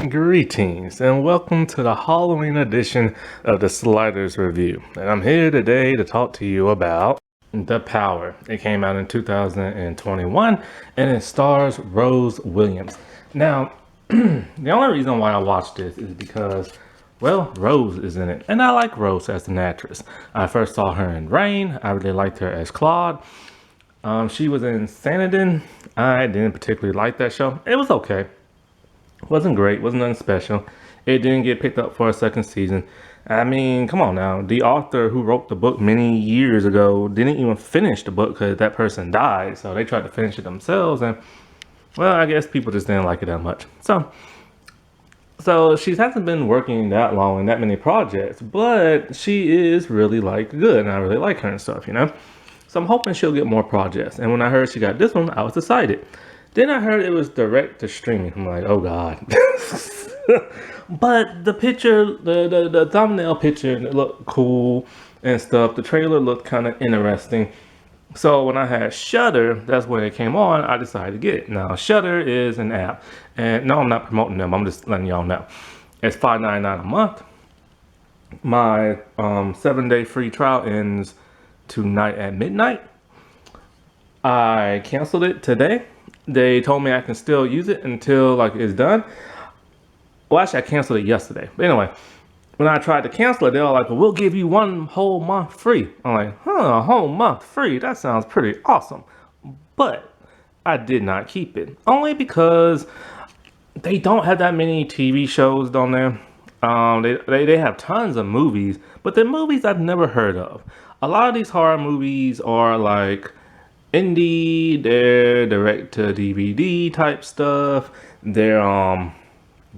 Greetings and welcome to the Halloween edition of the Sliders Review. And I'm here today to talk to you about The Power. It came out in 2021 and it stars Rose Williams. Now, the only reason why I watched this is because, well, Rose is in it. And I like Rose as an actress. I first saw her in Rain. I really liked her as Claude. She was in Sanditon. I didn't particularly like that show. It was okay. Wasn't great, wasn't nothing special. It didn't get picked up for a second season. I mean, come on now. The author who wrote the book many years ago didn't even finish the book because that person died. So they tried to finish it themselves. And, well, I guess people just didn't like it that much. So she hasn't been working that long in that many projects. But she is really, good. And I really like her and stuff, you know. So I'm hoping she'll get more projects. And when I heard she got this one, I was excited. Then I heard it was direct to streaming. I'm like, oh God. But the picture, the thumbnail picture, it looked cool and stuff. The trailer looked kind of interesting. So when I had Shudder, that's when it came on, I decided to get it. Now, Shudder is an app. And no, I'm not promoting them. I'm just letting y'all know. It's $5.99 a month. My 7-day free trial ends tonight at midnight. I canceled it today. They told me I can still use it until it's done. Well, actually, I canceled it yesterday. But anyway, when I tried to cancel it, they were like, well, we'll give you 1 whole month free. I'm like, a whole month free? That sounds pretty awesome. But I did not keep it. Only because they don't have that many TV shows on there. They have tons of movies, but they're movies I've never heard of. A lot of these horror movies are indie, they're direct to DVD type stuff, they're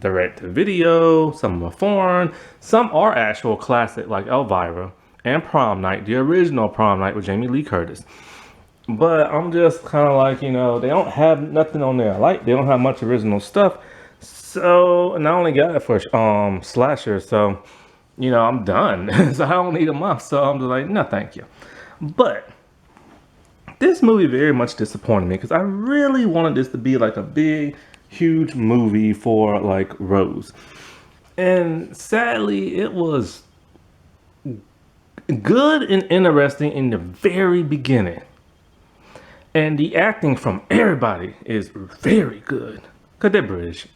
direct to video, some are foreign, some are actual classic like Elvira and Prom Night, the original Prom Night with Jamie Lee Curtis. But I'm just kind of they don't have nothing on there they don't have much original stuff. So, and I only got it for slasher, so I'm done. So I don't need a month, so I'm just like, no thank you. But this movie very much disappointed me because I really wanted this to be a big, huge movie for Rose. And sadly, it was good and interesting in the very beginning. And the acting from everybody is very good. Because they're British.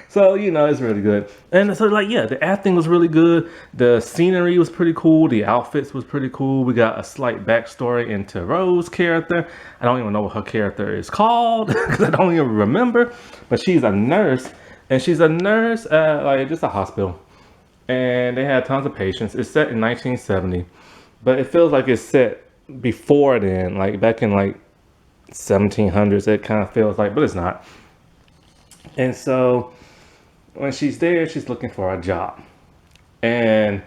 So, it's really good. And so, the acting was really good. The scenery was pretty cool. The outfits was pretty cool. We got a slight backstory into Rose's character. I don't even know what her character is called. Because I don't even remember. But she's a nurse. And she's a nurse at, just a hospital. And they had tons of patients. It's set in 1970. But it feels like it's set before then. Back in, 1700s. It kind of feels but it's not. And so when she's there, she's looking for a job. And,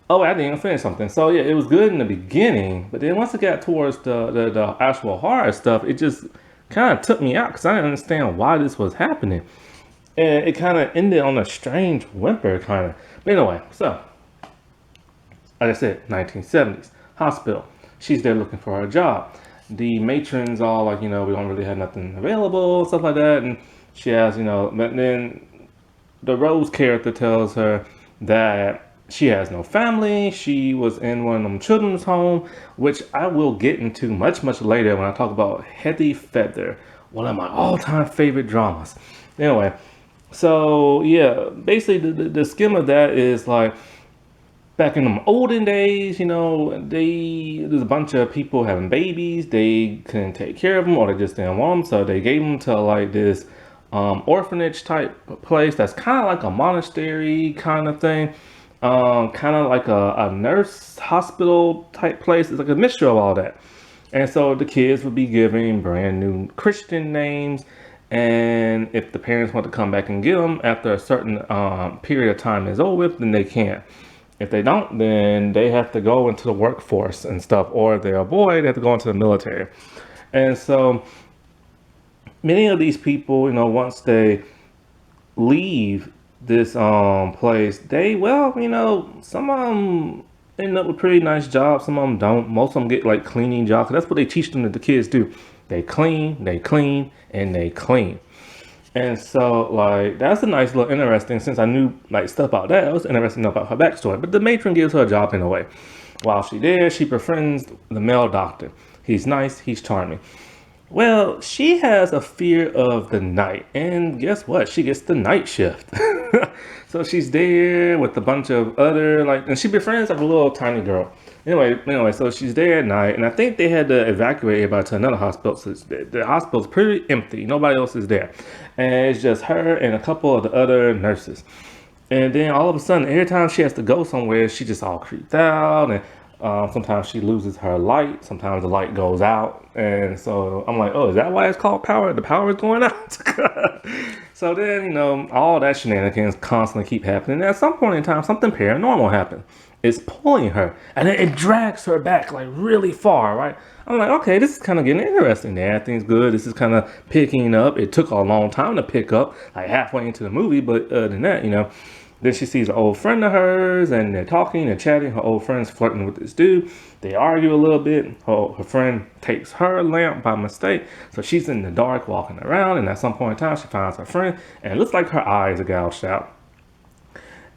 I didn't even finish something. So, yeah, it was good in the beginning. But then once it got towards the actual horror stuff, it just kind of took me out because I didn't understand why this was happening. And it kind of ended on a strange whimper, kind of. But anyway, so, like I said, 1970s, hospital. She's there looking for a job. The matron's all we don't really have nothing available, stuff like that. And she has, but then the Rose character tells her that she has no family. She was in one of them children's home, which I will get into much, much later when I talk about Hetty Feather, one of my all-time favorite dramas. Anyway, so yeah, basically the skim of that is back in the olden days, there's a bunch of people having babies. They couldn't take care of them or they just didn't want them. So they gave them to this orphanage type place that's kind of like a monastery kind of thing, kind of like a nurse hospital type place. It's like a mixture of all that. And so the kids would be given brand new Christian names, and if the parents want to come back and get them after a certain period of time is over with, then they can. If they don't, then they have to go into the workforce and stuff, or if they're a boy, they have to go into the military. And so many of these people, once they leave this place, they, some of them end up with pretty nice jobs. Some of them don't. Most of them get cleaning jobs. That's what they teach them that the kids do. They clean, and they clean. And so, like, that's a nice little interesting, since I knew, like, stuff about that, it was interesting to know about her backstory. But the matron gives her a job in a way. While she there, she befriends the male doctor. He's nice, he's charming. Well, she has a fear of the night, and guess what? She gets the night shift. So she's there with a bunch of other, like, and she befriends like a little tiny girl. Anyway, so she's there at night, and I think they had to evacuate everybody to another hospital. So the hospital's pretty empty. Nobody else is there, and it's just her and a couple of the other nurses. And then all of a sudden, every time she has to go somewhere, she just all creeps out, and sometimes she loses her light. Sometimes the light goes out, and so I'm like, oh, is that why it's called power? The power is going out. So then, all that shenanigans constantly keep happening. And at some point in time, something paranormal happens. It's pulling her, and then it drags her back like really far, right? I'm like, okay, this is kind of getting interesting. The acting's good. This is kind of picking up. It took a long time to pick up, like halfway into the movie, but other than that, then she sees an old friend of hers, and they're talking, they're chatting. Her old friend's flirting with this dude. They argue a little bit. Her friend takes her lamp by mistake, so she's in the dark walking around, and at some point in time, she finds her friend, and it looks like her eyes are gouged out.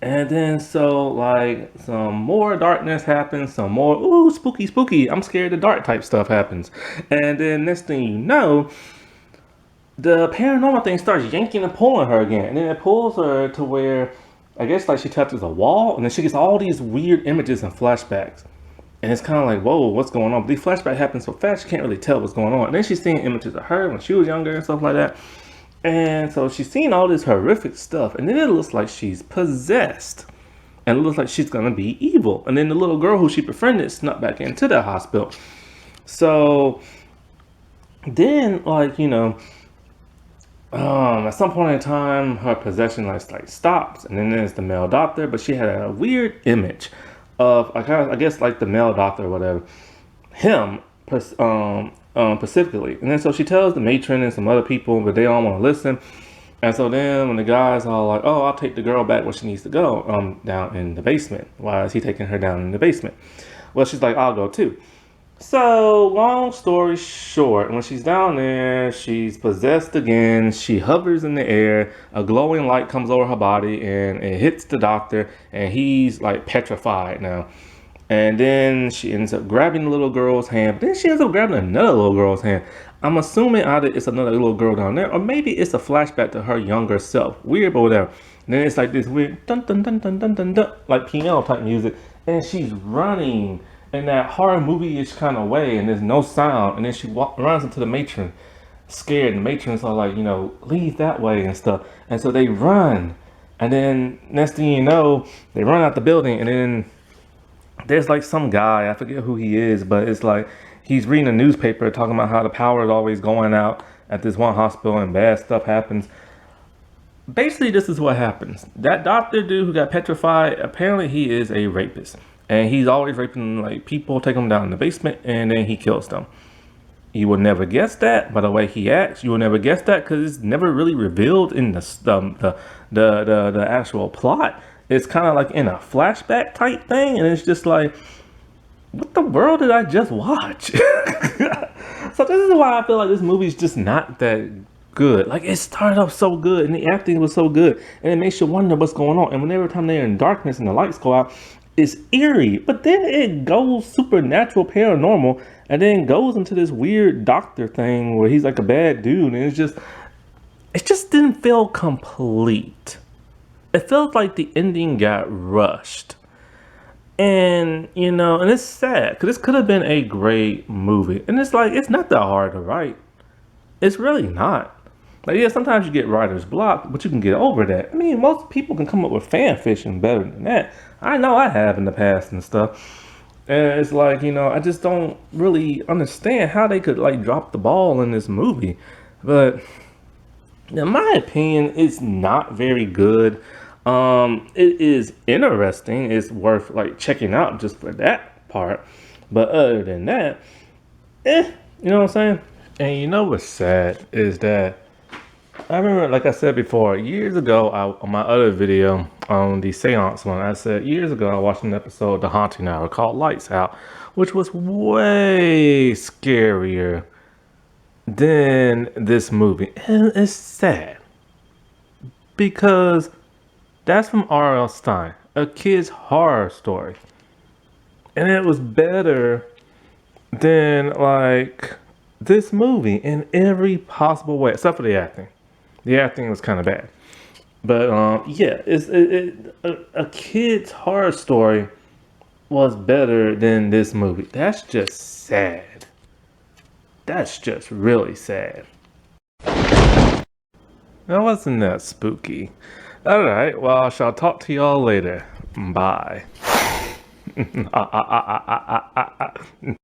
And then so like some more darkness happens, some more ooh spooky spooky, I'm scared of dark type stuff happens. And then next thing you know, the paranormal thing starts yanking and pulling her again. And then it pulls her to where I guess like she touches a wall, and then she gets all these weird images and flashbacks. And it's kind of like, whoa, what's going on? But these flashbacks happen so fast, you can't really tell what's going on. And then she's seeing images of her when she was younger and stuff like that. And so she's seeing all this horrific stuff. And then it looks like she's possessed. And it looks like she's going to be evil. And then the little girl who she befriended snuck back into the hospital. So then, at some point in time, her possession like stops, and then there's the male doctor. But she had a weird image of, I guess, like the male doctor or whatever, him specifically. And then so she tells the matron and some other people, but they don't want to listen. And so then when the guy's all like, "Oh, I'll take the girl back where she needs to go, down in the basement." Why is he taking her down in the basement? Well, she's like, "I'll go too." So, long story short, when she's down there, she's possessed again. She hovers in the air. A glowing light comes over her body, and it hits the doctor, and he's like petrified now. And then she ends up grabbing the little girl's hand. But then she ends up grabbing another little girl's hand. I'm assuming either it's another little girl down there, or maybe it's a flashback to her younger self. Weird, but whatever. And then it's like this weird dun dun dun dun dun dun dun, like piano type music, and she's running in that horror movie-ish kind of way, and there's no sound, and then she runs into the matron, scared, and the matrons are like, leave that way and stuff, and so they run, and then next thing you know, they run out the building, and then there's like some guy, I forget who he is, but it's like, he's reading a newspaper talking about how the power is always going out at this one hospital, and bad stuff happens. Basically, this is what happens. That doctor dude who got petrified, apparently he is a rapist. And he's always raping like people, take them down in the basement, and then he kills them. You will never guess that by the way he acts. You will never guess that because it's never really revealed in the actual plot. It's kind of like in a flashback type thing, and it's just like, what the world did I just watch? So this is why I feel like this movie's just not that good. Like, it started off so good, and the acting was so good, and it makes you wonder what's going on. And whenever time they're in darkness and the lights go out, it's eerie, but then it goes supernatural paranormal, and then goes into this weird doctor thing where he's like a bad dude, and it just didn't feel complete. It felt like the ending got rushed. And and it's sad because this could have been a great movie, and it's like, it's not that hard to write. It's really not. Like, yeah, sometimes you get writer's block, but you can get over that. I mean, most people can come up with fan fiction better than that. I know I have in the past and stuff. And it's like, I just don't really understand how they could like drop the ball in this movie. But in my opinion, it's not very good. It is interesting. It's worth like checking out just for that part. But other than that, you know what I'm saying? And what's sad is that I remember, like I said before, years ago, on my other video, on the seance one, I said years ago I watched an episode of The Haunting Hour called Lights Out, which was way scarier than this movie. And it's sad. because that's from R.L. Stein, a kid's horror story. And it was better than like this movie in every possible way, except for the acting. The acting was kind of bad. But yeah, a kid's horror story was better than this movie. That's just sad. That's just really sad. That wasn't that spooky. Alright, well, I shall talk to y'all later. Bye.